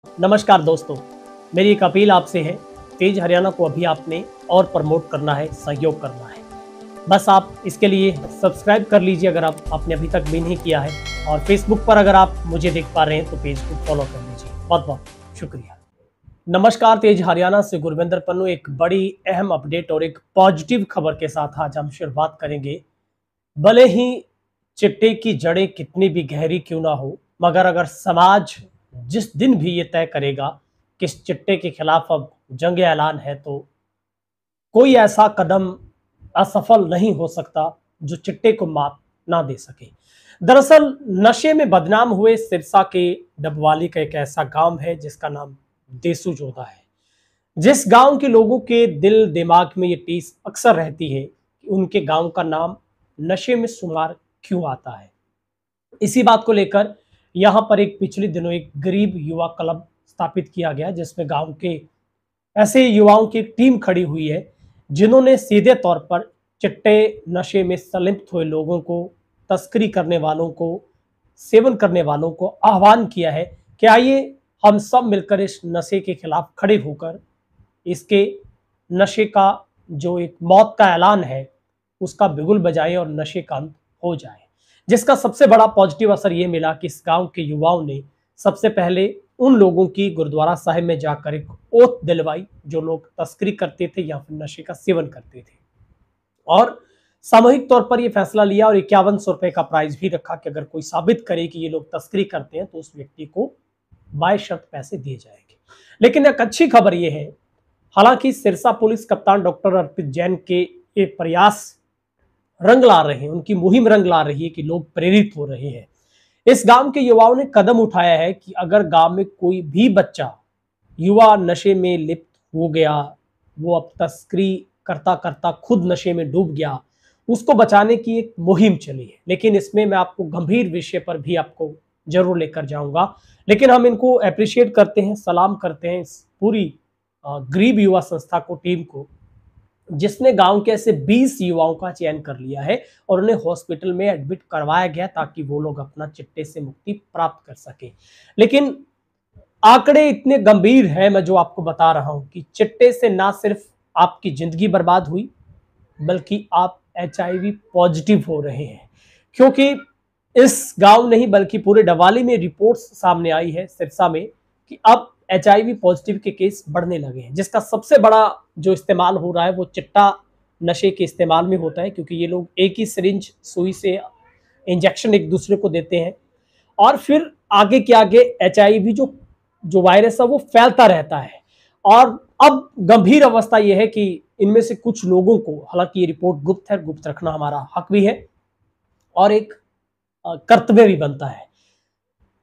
नमस्कार दोस्तों, मेरी एक अपील आपसे है। तेज हरियाणा को अभी आपने और प्रमोट करना है, सहयोग करना है। बस आप इसके लिए सब्सक्राइब कर लीजिए अगर आपने अभी तक भी नहीं किया है, और फेसबुक पर अगर आप मुझे देख पा रहे हैं तो पेज को फॉलो कर लीजिए। बहुत बहुत शुक्रिया। नमस्कार, तेज हरियाणा से गुरविंदर पन्नू एक बड़ी अहम अपडेट और एक पॉजिटिव खबर के साथ आज हम शुरुआत करेंगे। भले ही चिट्टे की जड़ें कितनी भी गहरी क्यों ना हो, मगर अगर समाज जिस दिन भी ये तय करेगा कि इस चिट्टे के खिलाफ अब जंग ऐलान है, तो कोई ऐसा कदम असफल नहीं हो सकता जो चिट्टे को मात ना दे सके। दरअसल नशे में बदनाम हुए सिरसा के डबवाली का एक ऐसा गांव है जिसका नाम देसू जोधा है। जिस गांव के लोगों के दिल दिमाग में ये टीस अक्सर रहती है कि उनके गांव का नाम नशे में शुमार क्यों आता है। इसी बात को लेकर यहाँ पर एक पिछले दिनों एक गरीब युवा क्लब स्थापित किया गया, जिसमें गांव के ऐसे युवाओं की टीम खड़ी हुई है जिन्होंने सीधे तौर पर चिट्टे नशे में संलिप्त हुए लोगों को, तस्करी करने वालों को, सेवन करने वालों को आह्वान किया है कि आइए हम सब मिलकर इस नशे के खिलाफ खड़े होकर इसके नशे का जो एक मौत का ऐलान है उसका बिगुल बजाएं और नशे का अंत हो जाए। जिसका सबसे बड़ा पॉजिटिव असर ये मिला कि इस गांव के युवाओं ने सबसे पहले उन लोगों की गुरुद्वारा साहिब में जाकर एक ओथ दिलवाई जो लोग तस्करी करते थे या फिर नशे का सेवन करते थे, और सामूहिक तौर पर यह फैसला लिया और 5100 रुपए का प्राइज भी रखा कि अगर कोई साबित करे कि ये लोग तस्करी करते हैं तो उस व्यक्ति को बायशर्त पैसे दिए जाएंगे। लेकिन एक अच्छी खबर यह है, हालांकि सिरसा पुलिस कप्तान डॉक्टर अर्पित जैन के ये प्रयास रंग ला रहे हैं, उनकी मुहिम रंग ला रही है कि लोग प्रेरित हो रहे हैं। इस गांव के युवाओं ने कदम उठाया है कि अगर गांव में कोई भी बच्चा युवा नशे में लिप्त हो गया, वो अब तस्करी करता करता खुद नशे में डूब गया, उसको बचाने की एक मुहिम चली है। लेकिन इसमें मैं आपको गंभीर विषय पर भी आपको जरूर लेकर जाऊंगा। लेकिन हम इनको अप्रिशिएट करते हैं, सलाम करते हैं इस पूरी गरीब युवा संस्था को, टीम को, जिसने गांव के ऐसे 20 युवाओं का चयन कर लिया है और उन्हें हॉस्पिटल में एडमिट करवाया गया ताकि वो लोग अपना चिट्टे से मुक्ति प्राप्त कर सके। लेकिन आंकड़े इतने गंभीर हैं, मैं जो आपको बता रहा हूं, कि चिट्टे से ना सिर्फ आपकी जिंदगी बर्बाद हुई बल्कि आप HIV पॉजिटिव हो रहे हैं। क्योंकि इस गांव नहीं बल्कि पूरे डवाली में रिपोर्ट्स सामने आई है, सिरसा में, कि अब HIV पॉजिटिव के केस बढ़ने लगे हैं, जिसका सबसे बड़ा जो इस्तेमाल हो रहा है वो चिट्टा नशे के इस्तेमाल में होता है। क्योंकि ये लोग एक ही सिरिंज सुई से इंजेक्शन एक दूसरे को देते हैं और फिर आगे के आगे HIV जो वायरस है वो फैलता रहता है। और अब गंभीर अवस्था यह है कि इनमें से कुछ लोगों को, हालांकि ये रिपोर्ट गुप्त है, गुप्त रखना हमारा हक भी है और एक कर्तव्य भी बनता है।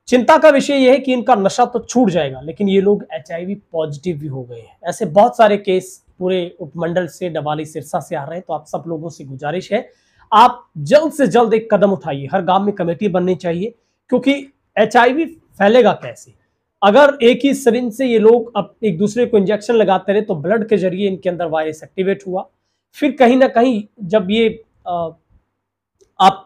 चिंता का विषय यह है कि इनका नशा तो छूट जाएगा लेकिन ये लोग HIV पॉजिटिव भी हो गए हैं। ऐसे बहुत सारे केस पूरे उपमंडल से, डवाली, सिरसा से आ रहे हैं। तो आप सब लोगों से गुजारिश है, आप जल्द से जल्द एक कदम उठाइए। हर गांव में कमेटी बननी चाहिए, क्योंकि HIV फैलेगा कैसे? अगर एक ही सिरिंज से ये लोग अब एक दूसरे को इंजेक्शन लगाते रहे तो ब्लड के जरिए इनके अंदर वायरस एक्टिवेट हुआ, फिर कहीं ना कहीं जब ये आप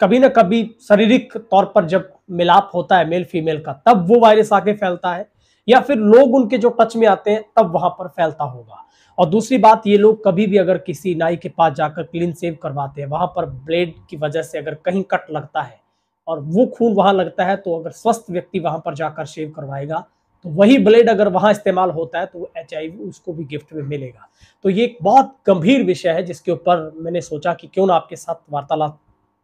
कभी ना कभी शारीरिक तौर पर जब मिलाप होता है मेल फीमेल का, तब वो वायरस आके फैलता है, या फिर लोग उनके जो टच में आते हैं तब वहां पर फैलता होगा। और दूसरी बात, ये लोग कभी भी अगर किसी नाई के पास जाकर क्लीन सेव करवाते हैं, वहां पर ब्लेड की वजह से अगर कहीं कट लगता है और वो खून वहां लगता है, तो अगर स्वस्थ व्यक्ति वहां पर जाकर शेव करवाएगा तो वही ब्लेड अगर वहां इस्तेमाल होता है तो वो HIV उसको भी गिफ्ट में मिलेगा। तो ये एक बहुत गंभीर विषय है जिसके ऊपर मैंने सोचा कि क्यों ना आपके साथ वार्तालाप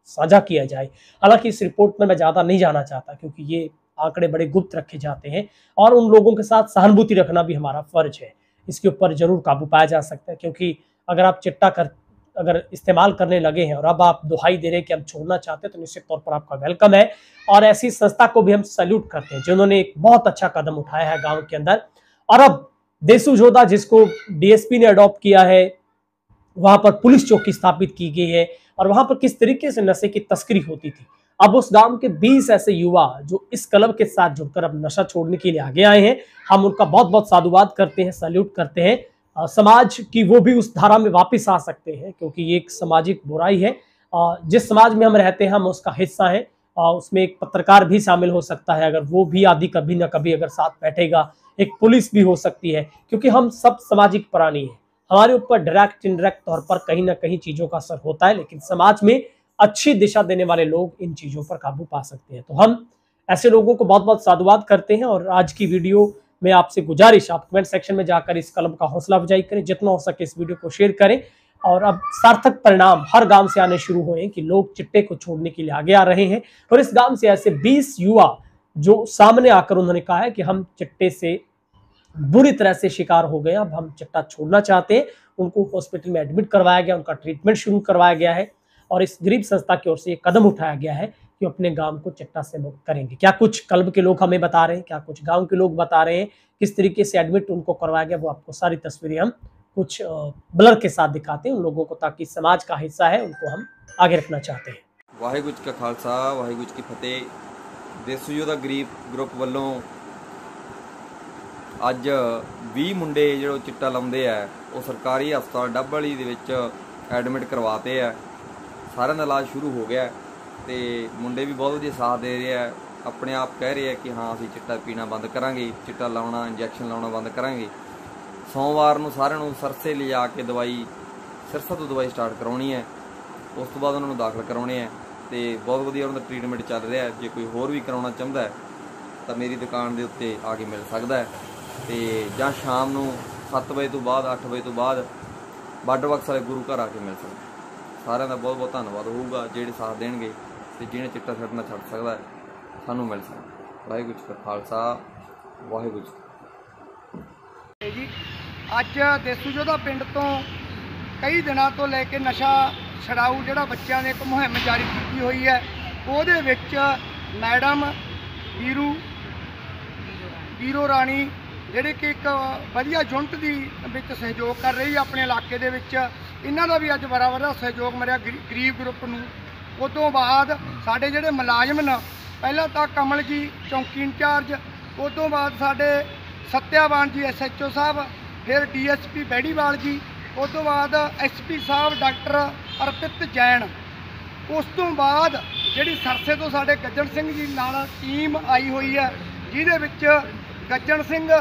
साझा किया जाए। हालांकि इस रिपोर्ट में मैं ज्यादा नहीं जाना चाहता, क्योंकि ये आंकड़े बड़े गुप्त रखे जाते हैं और उन लोगों के साथ सहानुभूति रखना भी हमारा फर्ज है। इसके ऊपर जरूर काबू पाया जा सकता है, क्योंकि अगर आप अगर इस्तेमाल करने लगे हैं और अब आप दुहाई दे रहे हैं कि हम छोड़ना चाहते हैं, तो निश्चित तौर पर आपका वेलकम है। और ऐसी संस्था को भी हम सैल्यूट करते हैं जिन्होंने एक बहुत अच्छा कदम उठाया है गांव के अंदर। और अब देसू जोधा, जिसको DSP ने अडॉप्ट किया है, वहां पर पुलिस चौकी स्थापित की गई है और वहां पर किस तरीके से नशे की तस्करी होती थी, अब उस गांव के 20 ऐसे युवा जो इस क्लब के साथ जुड़कर अब नशा छोड़ने के लिए आगे आए हैं, हम उनका बहुत बहुत साधुवाद करते हैं, सैल्यूट करते हैं। समाज की वो भी उस धारा में वापस आ सकते हैं, क्योंकि ये एक सामाजिक बुराई है। जिस समाज में हम रहते हैं हम उसका हिस्सा हैं। उसमें एक पत्रकार भी शामिल हो सकता है, अगर वो भी आदि कभी ना कभी अगर साथ बैठेगा, एक पुलिस भी हो सकती है, क्योंकि हम सब सामाजिक प्राणी हैं। हमारे ऊपर डायरेक्ट इनडायरेक्ट तौर पर कहीं ना कहीं चीजों का असर होता है, लेकिन समाज में अच्छी दिशा देने वाले लोग इन चीजों पर काबू पा सकते हैं। तो हम ऐसे लोगों को बहुत बहुत साधुवाद करते हैं। और आज की वीडियो में आपसे गुजारिश, आप कमेंट सेक्शन में जाकर इस कलम का हौसला अफजाई करें, जितना हो सके इस वीडियो को शेयर करें। और अब सार्थक परिणाम हर गांव से आने शुरू हुए हैं कि लोग चिट्टे को छोड़ने के लिए आगे आ रहे हैं। और इस गांव से ऐसे 20 युवा जो सामने आकर उन्होंने कहा है कि हम चिट्टे से बुरी तरह से शिकार हो गए, अब हम चिट्टा छोड़ना चाहते हैं। उनको हॉस्पिटल में एडमिट करवाया गया, उनका ट्रीटमेंट शुरू करवाया गया है और इस गरीब संस्था की ओर से ये कदम उठाया गया है कि अपने गांव को चिट्टा से मुक्त करेंगे। क्या कुछ क्लब के लोग हमें बता रहे हैं, क्या कुछ गांव के लोग बता रहे हैं, किस तरीके से एडमिट उनको करवाया गया, वो आपको सारी तस्वीरें हम कुछ ब्लर के साथ दिखाते हैं उन लोगों को, ताकि समाज का हिस्सा है उनको हम आगे रखना चाहते हैं। वाहिगुरू जी का खालसा वाहिगुरू जी की फतेह। देसू योद्धा गरीब ग्रुप ਵੱਲੋਂ ਅੱਜ 20 ਮੁੰਡੇ ਜਿਹੜੇ ਚਿੱਟਾ ਲਾਉਂਦੇ ਆ ਉਹ ਸਰਕਾਰੀ ਹਸਪਤਾਲ ਡੱਬਵਾਲੀ ਦੇ ਵਿੱਚ ਐਡਮਿਟ ਕਰਵਾਤੇ ਆ। ਸਾਰਿਆਂ ਦਾ ਇਲਾਜ ਸ਼ੁਰੂ ਹੋ ਗਿਆ ਤੇ ਮੁੰਡੇ ਵੀ ਬਹੁਤ ਵਧੀਆ ਸਾਥ ਦੇ ਰਹੇ ਆ, ਆਪਣੇ ਆਪ ਕਹਿ ਰਹੇ ਆ ਕਿ ਹਾਂ ਅਸੀਂ ਚਿੱਟਾ ਪੀਣਾ ਬੰਦ ਕਰਾਂਗੇ, ਚਿੱਟਾ ਲਾਉਣਾ ਇੰਜੈਕਸ਼ਨ ਲਾਉਣਾ ਬੰਦ ਕਰਾਂਗੇ। सोमवार ਨੂੰ ਸਾਰਿਆਂ ਨੂੰ ਸਰਸੇ ਲਿਜਾ ਕੇ ਦਵਾਈ ਸਿਰਸਾ ਤੋਂ ਦਵਾਈ ਸਟਾਰਟ ਕਰਾਉਣੀ ਹੈ, ਉਸ ਤੋਂ ਬਾਅਦ ਉਹਨਾਂ ਨੂੰ ਦਾਖਲ ਕਰਾਉਣੇ ਹੈ ਤੇ ਬਹੁਤ ਵਧੀਆ ਉਹਨਾਂ ਦਾ ਟ੍ਰੀਟਮੈਂਟ ਚੱਲ ਰਿਹਾ ਹੈ। ਜੇ ਕੋਈ ਹੋਰ ਵੀ ਕਰਾਉਣਾ ਚਾਹੁੰਦਾ ਹੈ ਤਾਂ ਮੇਰੀ ਦੁਕਾਨ ਦੇ ਉੱਤੇ ਆ ਕੇ ਮਿਲ ਸਕਦਾ ਹੈ ਤੇ ਜਾਂ ਸ਼ਾਮ ਨੂੰ 7 ਵਜੇ ਤੋਂ ਬਾਅਦ 8 ਵਜੇ ਤੋਂ ਬਾਅਦ ਬਾਰਡਰ ਬਾਕਸ ਵਾਲੇ ਗੁਰੂ ਘਰ ਆ ਕੇ ਮਿਲ ਸਕਦਾ। ਸਾਰਿਆਂ ਦਾ ਬਹੁਤ ਬਹੁਤ ਧੰਨਵਾਦ ਹੋਊਗਾ ਜਿਹੜੇ ਸਾਥ ਦੇਣਗੇ ਤੇ ਜਿਹਨੇ ਚਿੱਟਾ ਛੱਡਣਾ ਛੱਡ ਸਕਦਾ ਹੈ ਸਾਨੂੰ ਮਿਲ ਸਕਦਾ। ਵਾਹਿਗੁਰੂ ਜੀ ਕਾ ਖਾਲਸਾ ਵਾਹਿਗੁਰੂ ਜੀ। ਅੱਜ ਦੇਸੂ ਯੋਧਾ ਪਿੰਡ ਤੋਂ ਕਈ ਦਿਨਾਂ ਤੋਂ ਲੈ ਕੇ ਨਸ਼ਾ ਛਡਾਊ ਜਿਹੜਾ ਬੱਚਿਆਂ ਨੇ ਇੱਕ ਮੁਹਿੰਮ ਜਾਰੀ ਕੀਤੀ ਹੋਈ ਹੈ, ਉਹਦੇ ਵਿੱਚ ਮੈਡਮ ਵੀਰੋ ਰਾਣੀ ਜਿਹੜੇ ਕਿ ਇੱਕ ਵਧੀਆ ਯੂਨਿਟ ਦੀ ਵਿੱਚ ਸਹਿਯੋਗ ਕਰ ਰਹੀ ਹੈ ਆਪਣੇ ਇਲਾਕੇ ਦੇ ਵਿੱਚ। ਇਹਨਾਂ ਦਾ ਵੀ ਅੱਜ ਬੜਾ ਵੱਡਾ ਸਹਿਯੋਗ ਮਿਲਿਆ ਗਰੀਬ ਗਰੁੱਪ ਨੂੰ। ਉਸ ਤੋਂ ਬਾਅਦ ਸਾਡੇ ਜਿਹੜੇ ਮੁਲਾਜ਼ਮ ਨੇ, ਪਹਿਲਾਂ ਤਾਂ ਕਮਲ ਜੀ ਚੌਂਕੀ ਇੰਚਾਰਜ, ਉਸ ਤੋਂ ਬਾਅਦ ਸਾਡੇ सत्यावान जी SHO साहब, फिर DSP बैड़ीवाल जी, उस तो बाद SP साहब डॉक्टर अर्पित जैन। उस तो बाद जी सरसे तो साढ़े गज्जन सिंह जी नाल टीम आई हुई है, जिहदे विच गज्जन सिंह,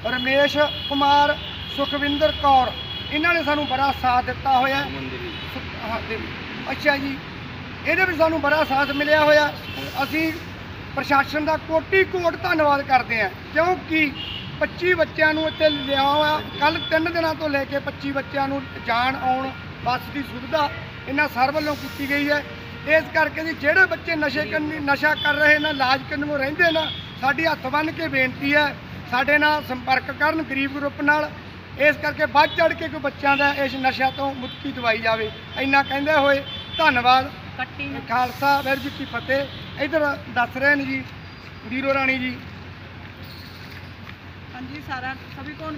रमेश कुमार, सुखविंदर कौर, इन्होंने सानू बड़ा साथ दिता होया। अच्छा जी, ये भी सानू बड़ा साथ मिलिया होया। असी प्रशासन का कोटि कोट धन्नवाद करते हैं, क्योंकि 25 बच्चों को इतने लिया हुआ। कल 3 दिनों तो लेके 25 बच्चों जान आउण बस की सुविधा इन्होंने सर वालों की गई है। इस करके जी जोड़े बच्चे नशा कर रहे हैं, इलाज करने को रेंदे ना, साडी हथ बन के बेनती है साडे नाल संपर्क करन गरीब ग्रुप नाल। इस करके बढ़ चढ़ के कोई बच्चों का इस नशा तो मुक्ति दवाई जाए। इन्ना कहते हुए धन्नवाद। खालसा वाहिगुरू जी की फतेह। इधर दस रहे हैं जी वीरो रानी जी। हाँ जी, सभी को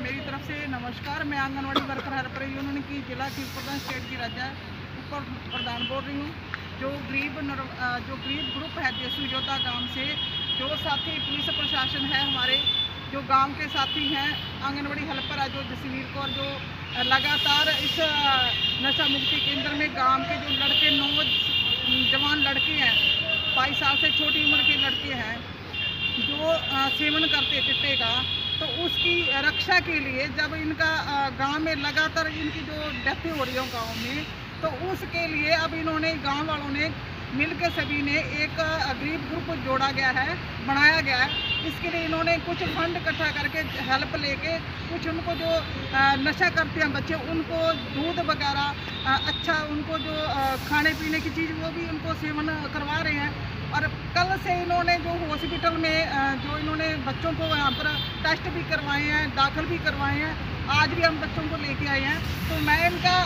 मेरी तरफ से नमस्कार। मैं आंगनवाड़ी वर्कर हेल्पर यूनियन की जिला चीफ प्रधान स्टेट की राज्य उप प्रधान बोल रही हूँ। जो गरीब ग्रुप है देसू योद्धा गांव से, जो साथी पुलिस प्रशासन है, हमारे जो गांव के साथी हैं, आंगनवाड़ी हेल्पर है जो जसवीर कौर, जो लगातार इस नशा मुक्ति केंद्र में गांव के जो लड़के, नौजवान लड़के हैं, 22 साल से छोटी उम्र के लड़के हैं जो सेवन करते चिट्टे का, तो उसकी रक्षा के लिए जब इनका गांव में लगातार इनकी जो डेथ हो रही है गांव में, तो उसके लिए अब इन्होंने गांव वालों ने मिलकर सभी ने एक गरीब ग्रुप जोड़ा गया है, बनाया गया है। इसके लिए इन्होंने कुछ फंड इकट्ठा करके हेल्प लेके कुछ उनको जो नशा करते हैं बच्चे, उनको दूध वगैरह अच्छा, उनको जो खाने पीने की चीज़ वो भी उनको सेवन करवा रहे हैं। और कल से इन्होंने जो हॉस्पिटल में जो इन्होंने बच्चों को यहाँ पर टेस्ट भी करवाए हैं, दाखिल भी करवाए हैं, आज भी हम बच्चों को लेके आए हैं। तो मैं इनका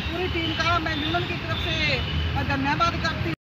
पूरी टीम का मैं यूनियन की तरफ से धन्यवाद करती